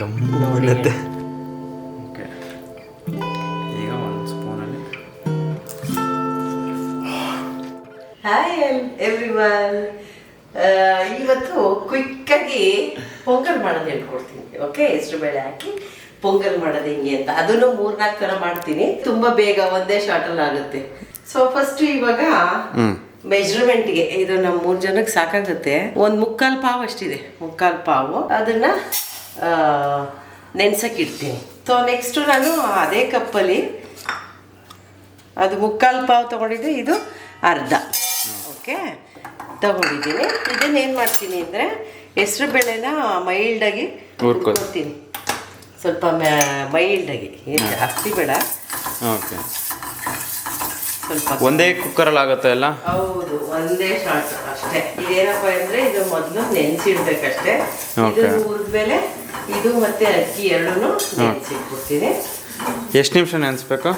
ಗಮ್ಮತ್ತೆ. Okay, ಈಗ ಒಂದು ಸ್ಪೂನಲ್ಲಿ. Hi everyone, ಇವತ್ತು ಕ್ವಿಕ್ಕಾಗಿ ಪೊಂಗಲ್ ಮಾಡೋದು ಹೇಳ್ಕೊಡ್ತೀನಿ. ಓಕೆ, ಹೆಸರು ಬೇಳೆ ಹಾಕಿ ಪೊಂಗಲ್ ಮಾಡೋದು ಹೆಂಗೆ ಅಂತ, ಅದನ್ನು 3-4 ಥರ ಮಾಡ್ತೀನಿ. ತುಂಬಾ ಬೇಗ ಒಂದೇ ಶಾರ್ಟಲ್ಲಿ ಆಗುತ್ತೆ. ಸೊ ಫಸ್ಟ್ ಇವಾಗ ಮೆಜರ್ಮೆಂಟ್ಗೆ ಇದು ನಮ್ಮ 3 ಜನಕ್ಕೆ ಸಾಕಾಗುತ್ತೆ. 1/4 ಪಾವ್ ಅಷ್ಟಿದೆ, 1/4 ಪಾವು ಅದನ್ನ ನೆನ್ಸಕ್ಕೆ ಇಡ್ತೀನಿ. ಸೊ ನೆಕ್ಸ್ಟು ನಾನು ಅದೇ ಕಪ್ಪಲ್ಲಿ ಅದು 1/4 ಪಾವ್ ತಗೊಂಡಿದ್ದೆ, ಇದು ಅರ್ಧ. ಓಕೆ, ತಗೊಂಡಿದ್ದೀನಿ. ಇದನ್ನೇನು ಮಾಡ್ತೀನಿ ಅಂದರೆ ಹೆಸರು ಬೇಳೆನ ಮೈಲ್ಡಾಗಿ ಹುರ್ಕೊತೀನಿ, ಸ್ವಲ್ಪ ಮೈಲ್ಡಾಗಿ, ಏನು ಜಾಸ್ತಿ ಬೇಡ. ಓಕೆ, ಸ್ವಲ್ಪ ಒಂದೇ ಕುಕ್ಕರಲ್ಲಿ ಆಗುತ್ತೆ ಎಲ್ಲ? ಹೌದು, ಒಂದೇ ಶಾರ್ಟ್ ಅಷ್ಟೇ. ಇದೇನಪ್ಪ ಅಂದರೆ ಇದು ಮೊದಲು ನೆನೆಸಿಡ್ಬೇಕಷ್ಟೇ. ಇದು ಹುರಿದ್ಮೇಲೆ ಇದು ಮತ್ತೆ ಅಕ್ಕಿ ಎರಡೂ ನೆನೆಸಿಟ್ಬಿಡ್ತೀನಿ. ಎಷ್ಟು ನಿಮಿಷ ನೆನೆಸ್ಬೇಕು?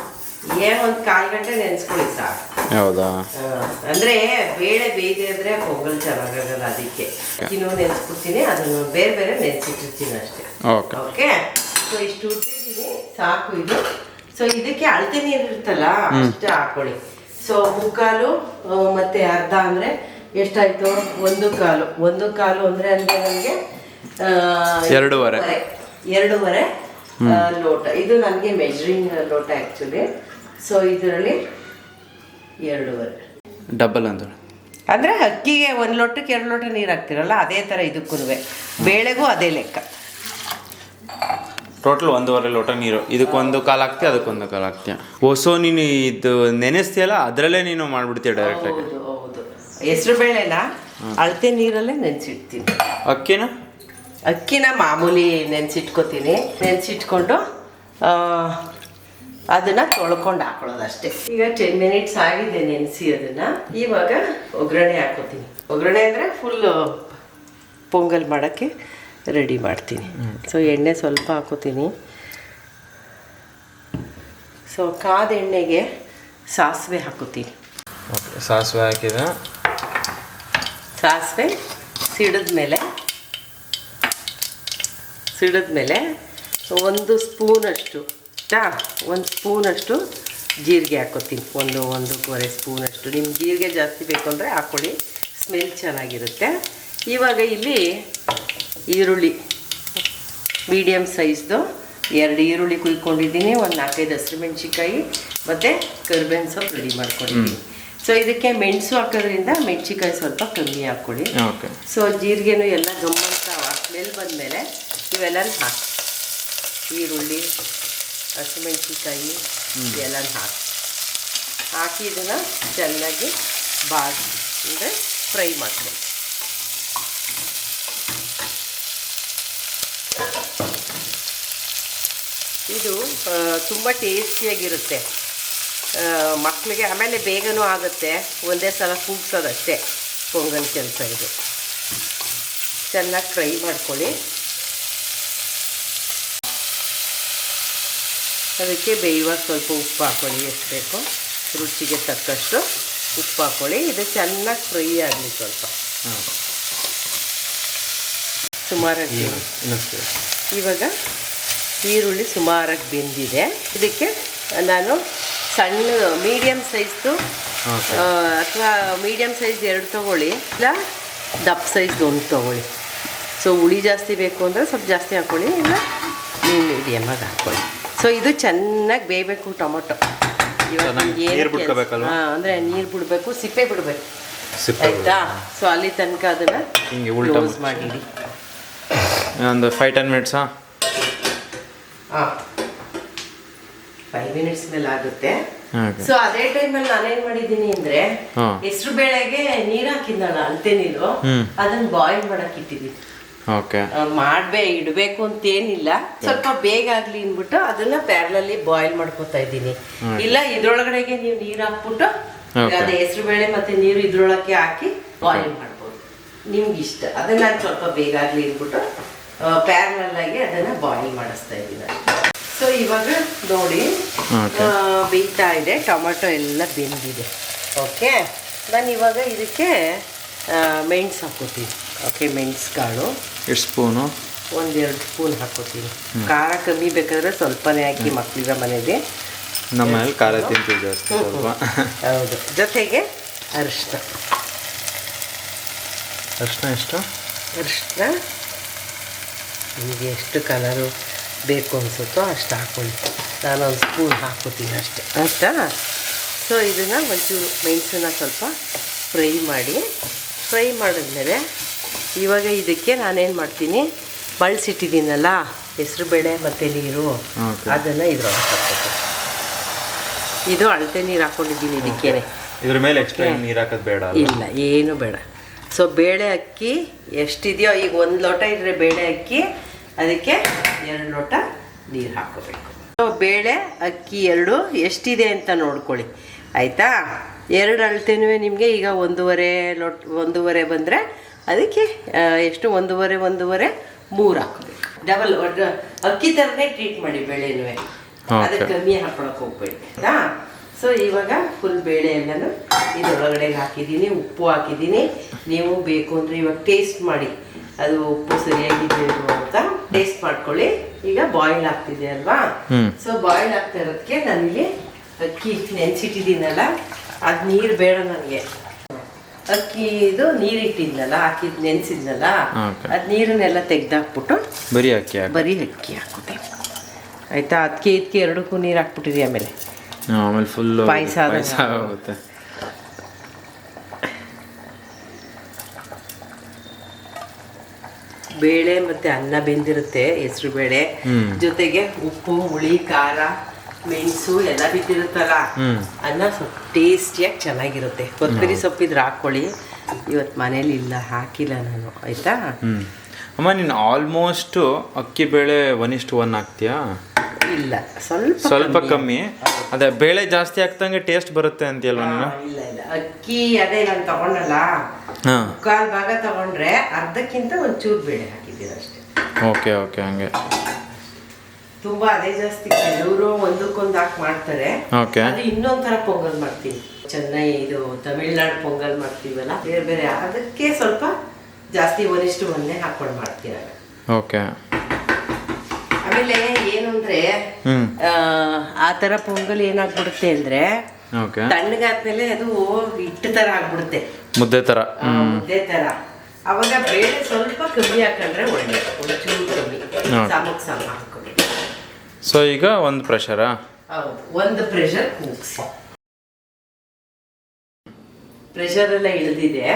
ಒಂದು 1/4 ಗಂಟೆ ನೆನೆಸ್ಕೊಳ್ಳಿ ಸಾಕು. ಹೌದಾ? ಅಂದ್ರೆ ಬೇಳೆ ಬೇಯ್ದೆ ಅಂದ್ರೆ ಪೊಂಗಲ್ ಚೆನ್ನಾಗಾಗಲ್ಲ, ಅದಕ್ಕೆ ಅಕ್ಕಿನೂ ನೆನೆಸ್ಬಿಡ್ತೀನಿ, ಅದನ್ನು ಬೇರೆ ಬೇರೆ ನೆನೆಸಿಟ್ಟಿರ್ತೀನಿ ಅಷ್ಟೇ. ಓಕೆ, ಸೊ ಇಷ್ಟು ಹುಟ್ಟಿದ್ದೀನಿ ಸಾಕು ಇದು. ಸೊ ಇದಕ್ಕೆ ಅಳತೆ ನೀರು ಇರುತ್ತಲ್ಲ ಅಷ್ಟೇ ಹಾಕೊಳ್ಳಿ. ಸೊ 1/4 ಮತ್ತೆ ಅರ್ಧ ಅಂದ್ರೆ ಎಷ್ಟಾಯ್ತು? 1/4 ಅಂದ್ರೆ ಅಲ್ಲಿ ನನಗೆ 2.5 ಲೋಟ. ಇದು ನನಗೆ ಮೆಜರಿಂಗ್ ಲೋಟ ಆ್ಯಕ್ಚುಲಿ. ಸೊ ಇದರಲ್ಲಿ 2.5 ಡಬಲ್ ಅಂದರೆ ಅಕ್ಕಿಗೆ 1 ಲೋಟಕ್ಕೆ 2 ಲೋಟ ನೀರು ಹಾಕ್ತಿರಲ್ಲ, ಅದೇ ಥರ ಇದಕ್ಕೂ ಬೇಳೆಗೂ ಅದೇ ಲೆಕ್ಕ. ಟೋಟಲ್ 1.5 ಲೋಟ ನೀರು. ಇದಕ್ಕೆ 1/4 ಹಾಕ್ತೀಯ, ಅದಕ್ಕೆ 1/4 ಹಾಕ್ತೀಯ. ಸೊ ನೀನು ಇದು ನೆನೆಸ್ತೀಯಲ್ಲ ಅದರಲ್ಲೇ ನೀನು ಮಾಡ್ಬಿಡ್ತೀಯ ಡೈರೆಕ್ಟಾಗಿ? ಹೌದು, ಹೆಸರು ಬೇಳೆನ ಅಳತೆ ನೀರಲ್ಲೇ ನೆನೆಸಿಡ್ತೀನಿ. ಅಕ್ಕಿನ ಮಾಮೂಲಿ ನೆನೆಸಿಟ್ಕೋತೀನಿ. ನೆನೆಸಿಟ್ಕೊಂಡು ಅದನ್ನು ತೊಳ್ಕೊಂಡು ಹಾಕೊಳ್ಳೋದು ಅಷ್ಟೇ. ಈಗ 10 ಮಿನಿಟ್ಸ್ ಆಗಿದೆ ನೆನೆಸಿ ಅದನ್ನು. ಇವಾಗ ಒಗ್ಗರಣೆ ಹಾಕೋತೀನಿ. ಒಗ್ಗರಣೆ ಅಂದರೆ ಫುಲ್ಲು ಪೊಂಗಲ್ ಮಾಡೋಕ್ಕೆ ರೆಡಿ ಮಾಡ್ತೀನಿ. ಸೊ ಎಣ್ಣೆ ಸ್ವಲ್ಪ ಹಾಕೋತೀನಿ. ಸೊ ಕಾದ ಎಣ್ಣೆಗೆ ಸಾಸಿವೆ ಹಾಕೋತೀನಿ. ಓಕೆ, ಸಾಸಿವೆ ಹಾಕಿದ ಸಾಸಿವೆ ಸಿಡಿದ್ಮೇಲೆ 1 ಸ್ಪೂನಷ್ಟು ಜೀರಿಗೆ ಹಾಕೋತೀನಿ. 1-1.25 ಸ್ಪೂನಷ್ಟು. ನಿಮ್ಗೆ ಜೀರಿಗೆ ಜಾಸ್ತಿ ಬೇಕು ಅಂದರೆ ಹಾಕ್ಕೊಳ್ಳಿ, ಸ್ಮೆಲ್ ಚೆನ್ನಾಗಿರುತ್ತೆ. ಇವಾಗ ಇಲ್ಲಿ ಈರುಳ್ಳಿ ಮೀಡಿಯಮ್ ಸೈಜ್ದು 2 ಈರುಳ್ಳಿ ಕುಯ್ಕೊಂಡಿದ್ದೀನಿ, ಒಂದು 4-5 ಹಸಿಮೆಣ್ಸಿಕಾಯಿ ಮತ್ತು ಕರಿಬೇವಿನ ಸೊಪ್ಪು ರೆಡಿ ಮಾಡ್ಕೊಂಡಿದ್ದೀನಿ. ಸೊ ಇದಕ್ಕೆ ಮೆಣಸು ಹಾಕೋದ್ರಿಂದ ಮೆಣಸಿಕಾಯಿ ಸ್ವಲ್ಪ ಕಮ್ಮಿ ಹಾಕ್ಕೊಳ್ಳಿ. ಸೊ ಜೀರಿಗೆನೂ ಎಲ್ಲ ಗಮ್ಮಂತ ಸ್ಮೆಲ್ ಬಂದಮೇಲೆ ಇವೆಲ್ಲನೂ ಹಾಕಿ, ಈರುಳ್ಳಿ ಹಸಿಮೆಣ್ಸಿಕಾಯಿ ಎಲ್ಲನೂ ಹಾಕಿ ಇದನ್ನು ಚೆನ್ನಾಗಿ ಅಂದರೆ ಫ್ರೈ ಮಾಡ್ಕೊಳ್ಳಿ. ಇದು ತುಂಬ ಟೇಸ್ಟಿಯಾಗಿರುತ್ತೆ ಮಕ್ಕಳಿಗೆ. ಆಮೇಲೆ ಬೇಗನೂ ಆಗುತ್ತೆ, ಒಂದೇ ಸಲ ಕೂಗ್ಸೋದಷ್ಟೇ ಪೊಂಗಲ್ ಕೆಲಸ ಇದು. ಚೆನ್ನಾಗಿ ಫ್ರೈ ಮಾಡ್ಕೊಳ್ಳಿ. ಅದಕ್ಕೆ ಬೇಯುವಾಗ ಸ್ವಲ್ಪ ಉಪ್ಪು ಹಾಕ್ಕೊಳ್ಳಿ, ಎಷ್ಟು ಬೇಕೋ ರುಚಿಗೆ ತಕ್ಕಷ್ಟು ಉಪ್ಪು ಹಾಕ್ಕೊಳ್ಳಿ. ಇದು ಚೆನ್ನಾಗಿ ಫ್ರೈ ಆಗಲಿ ಸ್ವಲ್ಪ. ಸುಮಾರಾಗಿ ಇವಾಗ ಈರುಳ್ಳಿ ಸುಮಾರಾಗಿ ಬೆಂದಿದೆ. ಇದಕ್ಕೆ ನಾನು ಸಣ್ಣ ಮೀಡಿಯಮ್ ಸೈಜ್ದು ಅಥವಾ ಮೀಡಿಯಮ್ ಸೈಜ್ 2 ತೊಗೊಳ್ಳಿ, ಇಲ್ಲ ದಪ್ಪ ಸೈಜ್ದು 1 ತೊಗೊಳ್ಳಿ. ಸೊ ಹುಳಿ ಜಾಸ್ತಿ ಬೇಕು ಅಂದರೆ ಸ್ವಲ್ಪ ಜಾಸ್ತಿ ಹಾಕ್ಕೊಳ್ಳಿ, ಇಲ್ಲ ನೀವು ಮೀಡಿಯಮಾಗಿ ಹಾಕ್ಕೊಳ್ಳಿ. ಸೊ ಇದು ಚೆನ್ನಾಗಿ ಬೇಯಬೇಕು ಟೊಮೊಟೊ. ಇವಾಗ ಅಂದರೆ ನೀರು ಬಿಡಬೇಕು, ಸಿಪ್ಪೆ ಬಿಡಬೇಕು, ಆಯಿತಾ? ಸೊ ಅಲ್ಲಿ ತನಕ ಅದನ್ನು ಕ್ಲೋಸ್ ಮಾಡಿಡಿ. ಒಂದು 5-10 ಮಿನಿಟ್ಸಾ? 5 ಮಿನಿಟ್ಸ್ ಮೇಲೆ ಆಗುತ್ತೆ. ಸೊ ಅದೇ ಟೈಮಲ್ಲಿ ನಾನೇನ್ ಮಾಡಿದ್ದೀನಿ ಅಂದ್ರೆ ಹೆಸರು ಬೇಳೆಗೆ ನೀರು ಹಾಕಿದ್ನಲ್ಲ, ಅಳತೆ ನೀರು, ಅದನ್ನ ಬಾಯ್ಲ್ ಮಾಡಕ್ ಇಟ್ಟಿದ್ದೀನಿ. ಇಡಬೇಕು ಅಂತ ಏನಿಲ್ಲ, ಸ್ವಲ್ಪ ಬೇಗ ಆಗ್ಲಿ ಅಂದ್ಬಿಟ್ಟು ಅದನ್ನ ಪ್ಯಾರಲಲ್ಲಿ ಬಾಯ್ಲ್ ಮಾಡ್ಕೊತಾ ಇದ್ದೀನಿ. ಇಲ್ಲ ಇದ್ರೊಳಗಡೆಗೆ ನೀವು ನೀರು ಹಾಕ್ಬಿಟ್ಟು ಅದೇ ಹೆಸರು ಬೇಳೆ ಮತ್ತೆ ನೀರು ಇದ್ರೊಳಕ್ಕೆ ಹಾಕಿ ಬಾಯ್ಲ್ ಮಾಡ್ಬೋದು, ನಿಮ್ಗೆ ಇಷ್ಟ. ಅದನ್ನ ನಾನು ಸ್ವಲ್ಪ ಬೇಗ ಆಗ್ಲಿ ಅಂದ್ಬಿಟ್ಟು ಪ್ಯಾರಲಲ್ ಆಗಿ ಅದನ್ನ ಬಾಯ್ಲ್ ಮಾಡಿಸ್ತಾ ಇದ್ದೀನಿ. ಸೊ ಇವಾಗ ನೋಡಿ ಬೇಯ್ತಾ ಇದೆ, ಟೊಮೆಟೊ ಎಲ್ಲ ಬೆಂದಿದೆ. ಓಕೆ, ನಾನು ಇವಾಗ ಇದಕ್ಕೆ ಮೆಣಸು ಹಾಕೋತೀನಿ. ಓಕೆ, ಮೆಣಸು ಕಾಳು ಎಷ್ಟು ಸ್ಪೂನು? 1-2 ಸ್ಪೂನ್ ಹಾಕೋತೀನಿ. ಖಾರ ಕಮ್ಮಿ ಬೇಕಾದ್ರೆ ಸ್ವಲ್ಪನೇ ಹಾಕಿ, ಮಕ್ಕಳಿರೋ ಮನೆಗೆ. ನಮ್ಮ ಮನೇಲಿ ಖಾರ ತಿಂತೀವಿ ಜಾಸ್ತಿ ಸ್ವಲ್ಪ. ಹೌದು. ಜೊತೆಗೆ ಅರಿಶಿನ ಎಷ್ಟು ಅರಿಶಿನ ನಿಮಗೆ ಎಷ್ಟು ಕಲರು ಬೇಕು ಅನಿಸುತ್ತೋ ಅಷ್ಟು ಹಾಕ್ಕೊಳ್ಳಿ. ನಾನೊಂದು ಸ್ಪೂನ್ ಹಾಕ್ಕೋತೀನಿ ಅಷ್ಟೇ, ಆಯಿತಾ? ಸೊ ಇದನ್ನು ಒಂಚೂರು ಮೆಣಸನ್ನ ಸ್ವಲ್ಪ ಫ್ರೈ ಮಾಡಿದ್ಮೇಲೆ ಇವಾಗ ಇದಕ್ಕೆ ನಾನೇನು ಮಾಡ್ತೀನಿ, ಬಳಸಿಟ್ಟಿದ್ದೀನಲ್ಲ ಹೆಸರುಬೇಳೆ ಮತ್ತು ನೀರು, ಅದನ್ನು ಇದ್ರೊಳಗೆ ಹಾಕ್ಕೊತೀನಿ. ಇದು ಅಳತೆ ನೀರು ಹಾಕ್ಕೊಂಡಿದ್ದೀನಿ ಇದಕ್ಕೇನೆ. ಇದ್ರ ಮೇಲೆ ಎಕ್ಸ್ಟ್ರಾ ನೀರು ಹಾಕೋದು ಬೇಡ? ಇಲ್ಲ, ಏನು ಬೇಡ. ಸೊ ಬೇಳೆ ಅಕ್ಕಿ ಎಷ್ಟಿದೆಯೋ, ಈಗ 1 ಲೋಟ ಇದ್ದರೆ ಬೇಳೆ ಅಕ್ಕಿ, ಅದಕ್ಕೆ 2 ಲೋಟ ನೀರು ಹಾಕ್ಕೋಬೇಕು. ಸೊ ಬೇಳೆ ಅಕ್ಕಿ 2 ಎಷ್ಟಿದೆ ಅಂತ ನೋಡ್ಕೊಳ್ಳಿ, ಆಯಿತಾ? 2 ಅಳತೆನೂ ನಿಮಗೆ ಈಗ 1.5 ಬಂದರೆ ಅದಕ್ಕೆ ಎಷ್ಟು 1.5 3 ಹಾಕಬೇಕು. ಡಬಲ್ ಅಕ್ಕಿ ಥರನೇ ಟ್ರೀಟ್ ಮಾಡಿ ಬೇಳೆನೂ, ಅದಕ್ಕೆ ಕಮ್ಮಿ ಹಾಕೊಳಕ್ಕೆ ಹೋಗ್ಬೇಡಿ, ಆಯಿತಾ? ಸೊ ಇವಾಗ ಫುಲ್ ಬೇಳೆ ಎಲ್ಲನೂ ಇದರೊಳಗಡೆ ಹಾಕಿದ್ದೀನಿ, ಉಪ್ಪು ಹಾಕಿದ್ದೀನಿ. ನೀವು ಬೇಕು ಅಂದರೆ ಇವಾಗ ಟೇಸ್ಟ್ ಮಾಡಿ, ಅದು ಉಪ್ಪು ಸರಿಯಾಗಿದೆಯೋ ಅಂತ ಟೇಸ್ಟ್ ಮಾಡ್ಕೊಳ್ಳಿ. ಈಗ ಬಾಯ್ಲ್ ಆಗ್ತಿದೆ ಅಲ್ವಾ? ಸೊ ಬಾಯ್ಲ್ ಆಗ್ತಾ ಇರೋದಕ್ಕೆ ನಾನಿಲ್ಲಿ ಅಕ್ಕಿ ನೆನೆಸಿಟ್ಟಿದ್ದೀನಲ್ಲ, ಅದು ನೀರು ಬೇಡ ನನಗೆ. ಅಕ್ಕಿದು ನೀರಿಟ್ಟಿದ್ನಲ್ಲ, ಹಾಕಿದ್ ನೆನೆಸಿದ್ನಲ್ಲ, ಅದು ನೀರನ್ನೆಲ್ಲ ತೆಗ್ದಾಕ್ಬಿಟ್ಟು ಬರೀ ಅಕ್ಕಿ ಹಾಕೋತೆ, ಆಯಿತಾ? ಅದಕ್ಕೆ ಇದಕ್ಕೆ 2ಕ್ಕೂ ನೀರು ಹಾಕ್ಬಿಟ್ಟಿದೆ. ಆಮೇಲೆ ಫುಲ್ ಪಾಯಸ ಆಗುತ್ತೆ. ಬೇಳೆ ಮತ್ತು ಅನ್ನ ಬೆಂದಿರುತ್ತೆ, ಹೆಸರು ಬೇಳೆ ಜೊತೆಗೆ ಉಪ್ಪು, ಹುಳಿ, ಖಾರ, ಮೆಣಸು ಎಲ್ಲ ಬಿದ್ದಿರುತ್ತಲ್ಲ, ಅನ್ನ ಸ್ವಲ್ಪ ಟೇಸ್ಟಿಯಾಗಿ ಚೆನ್ನಾಗಿರುತ್ತೆ. ಕೊತ್ತಂಬರಿ ಸೊಪ್ಪಿದ್ರೆ ಹಾಕ್ಕೊಳ್ಳಿ, ಇವತ್ತು ಮನೇಲಿ ಇಲ್ಲ, ಹಾಕಿಲ್ಲ ನಾನು, ಆಯಿತಾ? ಅಮ್ಮ, ನೀನು ಆಲ್ಮೋಸ್ಟು ಅಕ್ಕಿ ಬೇಳೆ 1:1 ಹಾಕ್ತೀಯಾ? ಇಲ್ಲ, ಸ್ವಲ್ಪ ಕಮ್ಮಿ. ಅದೇ ಬೇಳೆ ಜಾಸ್ತಿ ಹಾಕ್ದಂಗೆ ಟೇಸ್ಟ್ ಬರುತ್ತೆ ಅಂತೀಯಲ್ವ ನೀನು? ಇಲ್ಲ, ಅಕ್ಕಿ ಅದೇ ನಾನು ತಗೊಂಡಲ್ಲ, 1/4 ಭಾಗ ತಗೊಂಡ್ರೆ ಅರ್ಧಕ್ಕಿಂತ ಒಂಚೂರು ಬೇಳೆ ಹಾಕಿದ್ದೀನಿ ಅಷ್ಟೇ. ಓಕೆ ಹಂಗೆ. ತುಂಬಾ ಅದೇ ಜಾಸ್ತಿ. ಕೆಲವರು ಒಂದಕ್ಕೊಂದು ಹಾಕಿ ಮಾಡ್ತಾರೆ, ಅದು ಇನ್ನೊಂಥರ ಪೊಂಗಲ್ ಮಾಡ್ತೀವಿ. ಚೆನ್ನೈ ಇದು ತಮಿಳ್ನಾಡು ಪೊಂಗಲ್ ಮಾಡ್ತೀವಲ್ಲ, ಬೇರೆ ಬೇರೆ, ಅದಕ್ಕೆ ಸ್ವಲ್ಪ ಜಾಸ್ತಿ 1:1 ಹಾಕೊಂಡು ಮಾಡ್ತೀರ. ಓಕೆ. ಆಮೇಲೆ ಏನು ಅಂದ್ರೆ ಆ ಥರ ಪೊಂಗಲ್ ಏನಾಗ್ಬಿಡುತ್ತೆ ಅಂದ್ರೆ, ತಣ್ಣಗಾದ್ಮೇಲೆ ಅದು ಹಿಟ್ಟು ಥರ ಆಗ್ಬಿಡುತ್ತೆ, ಮುದ್ದೆ ಥರ. ಅವಾಗ ಬೇಳೆ ಸ್ವಲ್ಪ ಕಮ್ಮಿ ಹಾಕೊಂಡ್ರೆ ಒಳ್ಳೆ, ಒಂಚೂರು ಕಮ್ಮಿ ಸಾಮ ಹಾಕೋಬೇಕು. ಸೊ ಈಗ ಒಂದು ಪ್ರೆಷರಾ? ಹೌದು, ಒಂದು ಪ್ರೆಷರ್ ಕೂಗಿಸಿ. ಪ್ರೆಷರ್ ಎಲ್ಲ ಇಳಿದಿದೆ,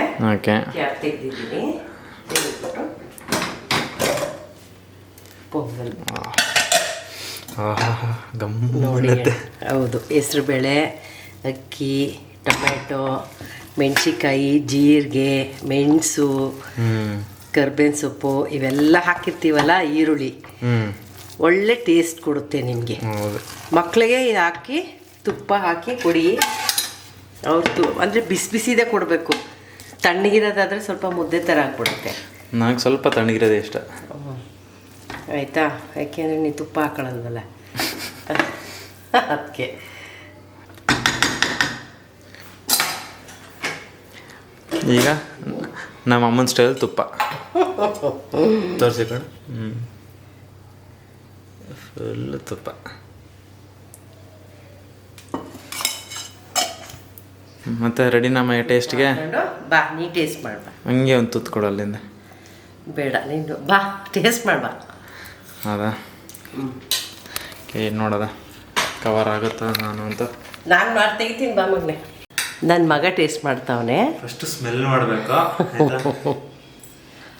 ಕ್ಯಾಪ್ ತೆಗೆದಿದ್ದೀನಿ. ತೆಗೆದ್ಬಿಟ್ಟು ಪೊಂಗಲ್ ನೋಡಿ. ಹೌದು, ಹೆಸರುಬೇಳೆ, ಅಕ್ಕಿ, ಟೊಮೆಟೊ, ಮೆಣಸಿಕಾಯಿ, ಜೀರಿಗೆ, ಮೆಣಸು, ಕರ್ಬೇವಿನ ಸೊಪ್ಪು ಇವೆಲ್ಲ ಹಾಕಿರ್ತೀವಲ್ಲ, ಈರುಳ್ಳಿ, ಒಳ್ಳೆ ಟೇಸ್ಟ್ ಕೊಡುತ್ತೆ ನಿಮಗೆ. ಮಕ್ಕಳಿಗೆ ಹಾಕಿ ತುಪ್ಪ ಹಾಕಿ ಕೊಡಿ. ಅವ್ರು ಅಂದರೆ ಬಿಸಿದೆ ಕೊಡಬೇಕು, ತಣ್ಣಗಿರೋದಾದರೆ ಸ್ವಲ್ಪ ಮುದ್ದೆ ಥರ ಆಗ್ಬಿಡುತ್ತೆ. ನನಗೆ ಸ್ವಲ್ಪ ತಣ್ಣಗಿರೋದೇ ಇಷ್ಟ, ಆಯಿತಾ? ಯಾಕೆಂದರೆ ನೀನು ತುಪ್ಪ ಹಾಕೊಳ್ಳಲ್ವಲ್ಲ, ಅದಕ್ಕೆ. ಈಗ ನಮ್ಮ ಅಮ್ಮನ ಸ್ಟೈಲ್ ತುಪ್ಪ ತೋರಿಸಿ ಕಣ್. ಫುಲ್ ತುಪ್ಪ. ಮತ್ತೆ ರೆಡಿ ನಮ್ಮ ಟೇಸ್ಟ್ಗೆ? ಬಾ, ನೀ ಟೇಸ್ಟ್ ಮಾಡ್ಬಾ. ಹಂಗೆ ಒಂದು ತುತ್ತು ಕೊಡು ಅಲ್ಲಿಂದ. ಬೇಡ, ನೀನು ಬಾ, ಟೇಸ್ಟ್ ಮಾಡ್ಬಾ. ಹೌದಾ? ಏನು ನೋಡೋದ ಕವರ್ ಆಗುತ್ತಾ ನಾನು ಅಂತ. ನಾನು ಮಾಡಿ ತೆಗಿತೀನಿ, ಬಾ ಮಗನೇ. ನನ್ನ ಮಗ ಟೇಸ್ಟ್ ಮಾಡ್ತಾವನೆ. ಫಸ್ಟ್ ಸ್ಮೆಲ್ ಮಾಡಬೇಕು,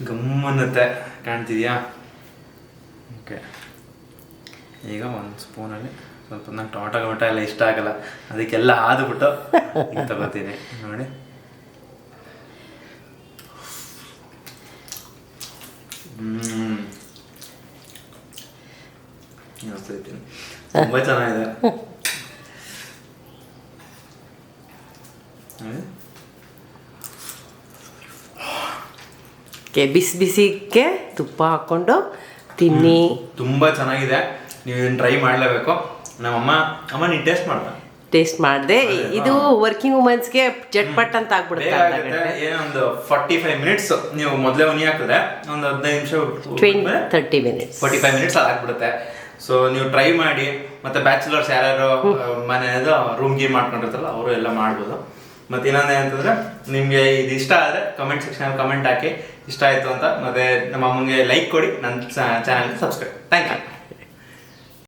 ಗಮ್ಮನ್ನತ್ತೆ, ಕಾಣ್ತಿದ್ಯಾ? ಓಕೆ. ಈಗ ಒಂದು ಸ್ಪೂನಲ್ಲಿ ಸ್ವಲ್ಪ, ನಂಗೆ ಟೊಮೆಟೊ ಎಲ್ಲ ಇಷ್ಟ ಆಗಲ್ಲ, ಅದಕ್ಕೆಲ್ಲ ಆದ್ಬಿಟ್ಟು ತಗೋತೀನಿ ನೋಡಿ. ತುಂಬ ಚೆನ್ನಾಗಿದೆ. ಬಿಸಿಗೆ ತುಪ್ಪ ಹಾಕ್ಕೊಂಡು ತಿನ್ನಿ, ತುಂಬ ಚೆನ್ನಾಗಿದೆ. ನೀವು ಇದನ್ನು ಟ್ರೈ ಮಾಡಲೇಬೇಕು. ಅಮ್ಮ ನೀನು ಟೇಸ್ಟ್ ಮಾಡ್ಬಾ. ಟೇಸ್ಟ್ ಮಾಡಿದೆ. ಇದು ವರ್ಕಿಂಗ್ ವುಮೆನ್ಸ್ಗೆ ಜಟ್ಪಟ್ ಅಂತ ಆಗ್ಬಿಡುತ್ತೆ. ಏನೊಂದು 45 ಮಿನಿಟ್ಸ್ ನೀವು ಮೊದಲೇ ಉನಿ ಹಾಕಿದ್ರೆ ಒಂದು 15 ನಿಮಿಷ 30 ಮಿನಿಟ್ಸ್ 45 ಮಿನಿಟ್ಸ್ ಆಗ್ಬಿಡುತ್ತೆ. ಸೊ ನೀವು ಟ್ರೈ ಮಾಡಿ. ಮತ್ತೆ ಬ್ಯಾಚುಲರ್ಸ್ ಯಾರ್ಯಾರು ಮನೆಯದು ರೂಮ್ ಗೀಮ್ ಮಾಡ್ಕೊಂಡಿರ್ತಾರಲ್ಲ ಅವರು ಎಲ್ಲ ಮಾಡ್ಬೋದು. ಮತ್ತೆ ಇನ್ನೊಂದು ಏನಂತಂದ್ರೆ ನಿಮಗೆ ಇದು ಇಷ್ಟ ಆದರೆ ಕಮೆಂಟ್ ಸೆಕ್ಷನ್ ಕಮೆಂಟ್ ಹಾಕಿ ಇಷ್ಟ ಆಯಿತು ಅಂತ. ಮತ್ತೆ ನಮ್ಮ ಅಮ್ಮಂಗೆ ಲೈಕ್ ಕೊಡಿ, ನನ್ನ ಚಾನಲ್ಗೆ ಸಬ್ಸ್ಕ್ರೈಬ್. Thank you.